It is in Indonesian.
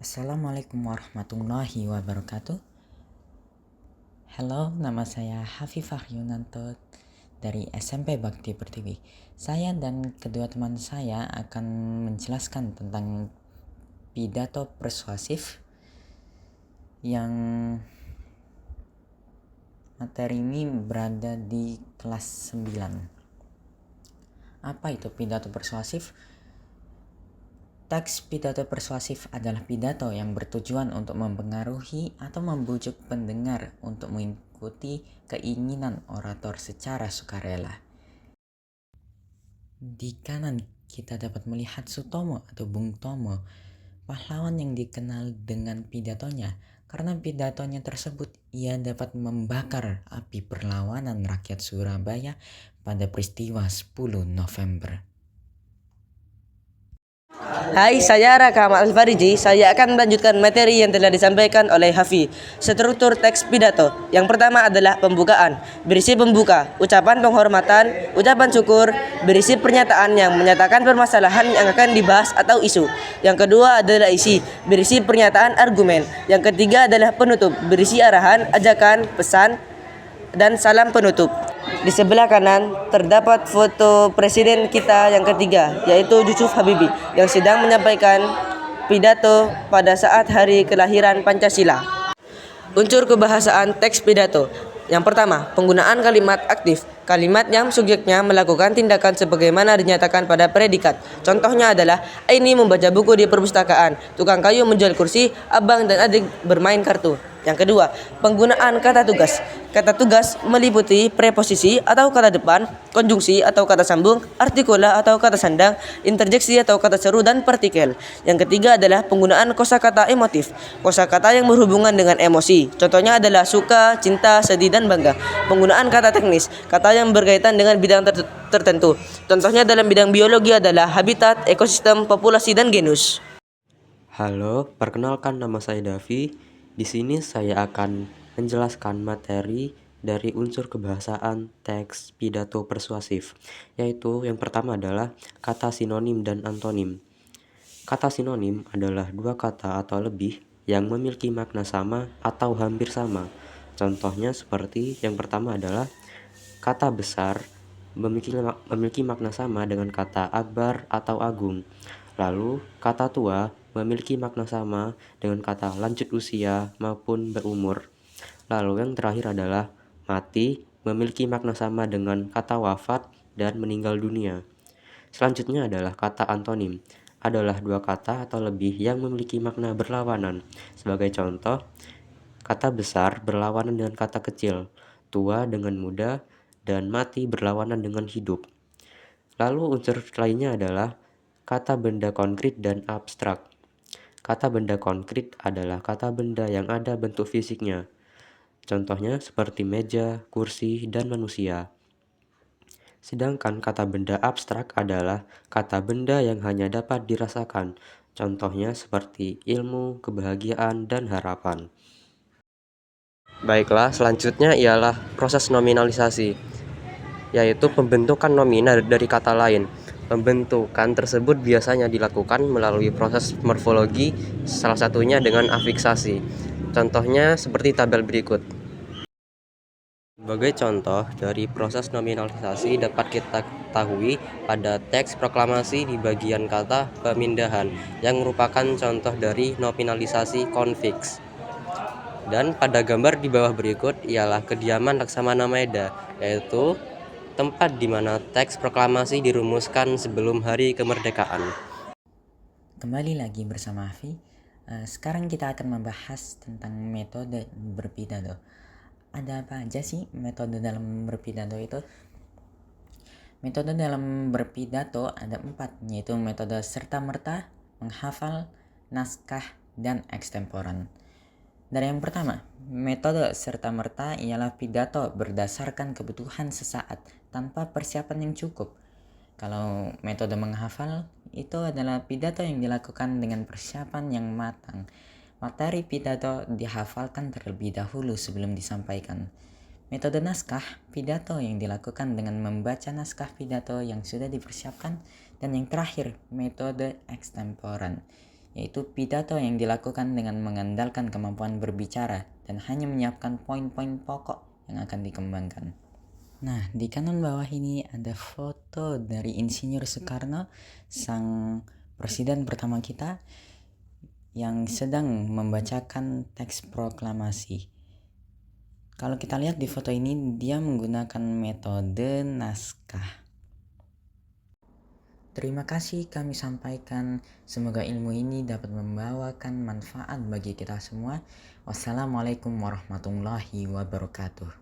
Assalamualaikum warahmatullahi wabarakatuh. Halo, nama saya Hafifah Yunanto dari SMP Bakti Pertiwi. Saya dan kedua teman saya akan menjelaskan tentang pidato persuasif yang materi ini berada di kelas 9. Apa itu pidato persuasif? Teks pidato persuasif adalah pidato yang bertujuan untuk mempengaruhi atau membujuk pendengar untuk mengikuti keinginan orator secara sukarela. Di kanan kita dapat melihat Sutomo atau Bung Tomo, pahlawan yang dikenal dengan pidatonya. Karena pidatonya tersebut, ia dapat membakar api perlawanan rakyat Surabaya pada peristiwa 10 November. Hai, saya Raka Ahmad Al-Fariji. Saya akan melanjutkan materi yang telah disampaikan oleh Hafi. Struktur teks pidato. Yang pertama adalah pembukaan. Berisi pembuka, ucapan penghormatan, ucapan syukur, berisi pernyataan yang menyatakan permasalahan yang akan dibahas atau isu. Yang kedua adalah isi, berisi pernyataan argumen. Yang ketiga adalah penutup, berisi arahan, ajakan, pesan, dan salam penutup. Di sebelah kanan terdapat foto presiden kita yang ketiga, yaitu Yusuf Habibie, yang sedang menyampaikan pidato pada saat hari kelahiran Pancasila. Unsur kebahasaan teks pidato. Yang pertama, penggunaan kalimat aktif. Kalimat yang subjeknya melakukan tindakan sebagaimana dinyatakan pada predikat. Contohnya adalah Aini membaca buku di perpustakaan, tukang kayu menjual kursi, abang dan adik bermain kartu. Yang kedua, penggunaan kata tugas. Kata tugas meliputi preposisi atau kata depan, konjungsi atau kata sambung, artikula atau kata sandang, interjeksi atau kata seru, dan partikel. Yang ketiga adalah penggunaan kosakata emotif. Kosakata yang berhubungan dengan emosi. Contohnya adalah suka, cinta, sedih, dan bangga. Penggunaan kata teknis, kata yang berkaitan dengan bidang tertentu. Contohnya dalam bidang biologi adalah habitat, ekosistem, populasi, dan genus. Halo, perkenalkan nama saya Davi. Di sini saya akan menjelaskan materi dari unsur kebahasaan teks pidato persuasif, yaitu yang pertama adalah kata sinonim dan antonim. Kata sinonim adalah dua kata atau lebih yang memiliki makna sama atau hampir sama. Contohnya seperti yang pertama adalah kata besar memiliki makna sama dengan kata akbar atau agung. Lalu, kata tua memiliki makna sama dengan kata lanjut usia maupun berumur. Lalu yang terakhir adalah mati memiliki makna sama dengan kata wafat dan meninggal dunia. Selanjutnya adalah kata antonim. Adalah dua kata atau lebih yang memiliki makna berlawanan. Sebagai contoh, kata besar berlawanan dengan kata kecil, tua dengan muda, dan mati berlawanan dengan hidup. Lalu unsur lainnya adalah kata benda konkret dan abstrak. Kata benda konkret adalah kata benda yang ada bentuk fisiknya. Contohnya seperti meja, kursi, dan manusia. Sedangkan kata benda abstrak adalah kata benda yang hanya dapat dirasakan. Contohnya seperti ilmu, kebahagiaan, dan harapan. Baiklah, selanjutnya ialah proses nominalisasi, yaitu pembentukan nomina dari kata lain. Pembentukan tersebut biasanya dilakukan melalui proses morfologi, salah satunya dengan afiksasi. Contohnya seperti tabel berikut. Sebagai contoh dari proses nominalisasi dapat kita ketahui pada teks proklamasi di bagian kata pemindahan yang merupakan contoh dari nominalisasi konfiks. Dan pada gambar di bawah berikut ialah kediaman Laksamana Maeda, yaitu tempat di mana teks proklamasi dirumuskan sebelum hari kemerdekaan. Kembali lagi bersama Afi. Sekarang kita akan membahas tentang metode berpidato. Ada apa aja sih metode dalam berpidato itu? Metode dalam berpidato ada 4, yaitu metode serta-merta, menghafal, naskah, dan ekstemporan. Dari yang pertama, metode serta-merta ialah pidato berdasarkan kebutuhan sesaat tanpa persiapan yang cukup. Kalau metode menghafal, itu adalah pidato yang dilakukan dengan persiapan yang matang. Materi pidato dihafalkan terlebih dahulu sebelum disampaikan. Metode naskah, pidato yang dilakukan dengan membaca naskah pidato yang sudah dipersiapkan. Dan yang terakhir, metode ekstemporan, yaitu pidato yang dilakukan dengan mengandalkan kemampuan berbicara dan hanya menyiapkan poin-poin pokok yang akan dikembangkan. Nah, di kanan bawah ini ada foto dari Insinyur Soekarno, sang presiden pertama kita, yang sedang membacakan teks proklamasi. Kalau kita lihat di foto ini, dia menggunakan metode naskah. Terima kasih kami sampaikan. Semoga ilmu ini dapat membawakan manfaat bagi kita semua. Wassalamualaikum warahmatullahi wabarakatuh.